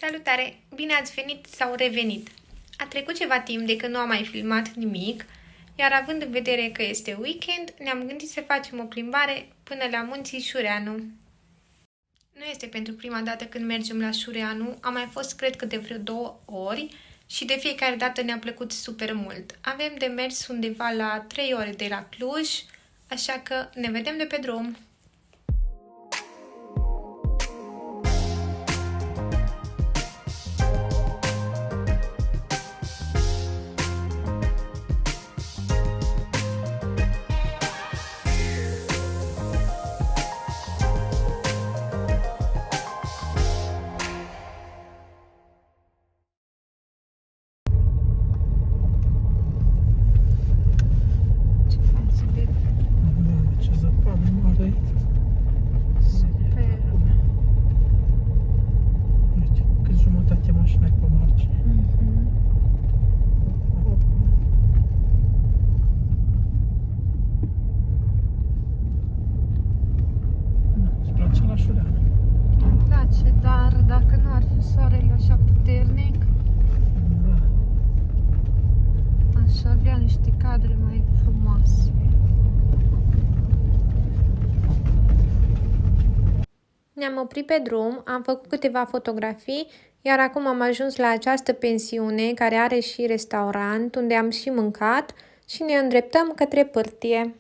Salutare! Bine ați venit sau revenit! A trecut ceva timp de când nu am mai filmat nimic, iar având în vedere că este weekend, ne-am gândit să facem o plimbare până la munții Șureanu. Nu este pentru prima dată când mergem la Șureanu, am mai fost cred că de vreo 2 ori și de fiecare dată ne-a plăcut super mult. Avem de mers undeva la 3 ore de la Cluj, așa că ne vedem de pe drum! Dar dacă nu ar fi soarele așa puternic, aș avea niște cadre mai frumoase. Ne-am oprit pe drum, am făcut câteva fotografii, iar acum am ajuns la această pensiune care are și restaurant, unde am și mâncat și ne îndreptăm către Pârtie.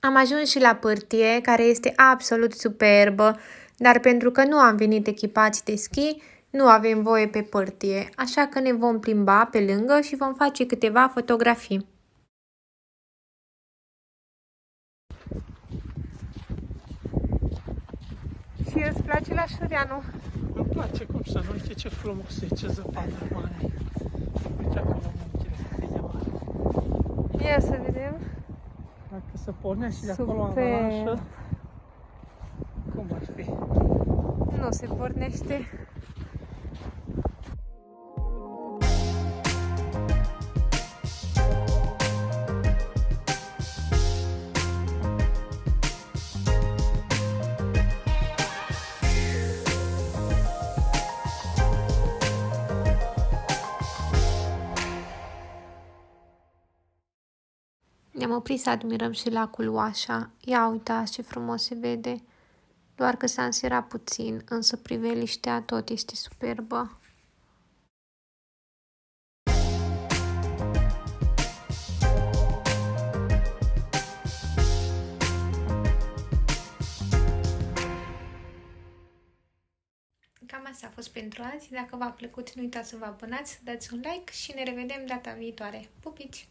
Am ajuns și la Pârtie, care este absolut superbă, dar pentru că nu am venit echipați de schi, nu avem voie pe Pârtie, așa că ne vom plimba pe lângă și vom face câteva fotografii. Și îți place la Șureanu? Îmi place, cum să nu, uite ce frumos e, ce zăpadă mare. Uite acolo munchile cât de mare. Ia să vedem. Dacă se pornește de acolo în avalanșă, cum ar fi? Nu se pornește. Ne-am oprit să admirăm și lacul Oașa. Ia uitați ce frumos se vede. Doar că s-a înserat puțin, însă priveliștea tot este superbă. Cam asta a fost pentru azi. Dacă v-a plăcut, nu uitați să vă abonați, să dați un like și ne revedem data viitoare. Pupici!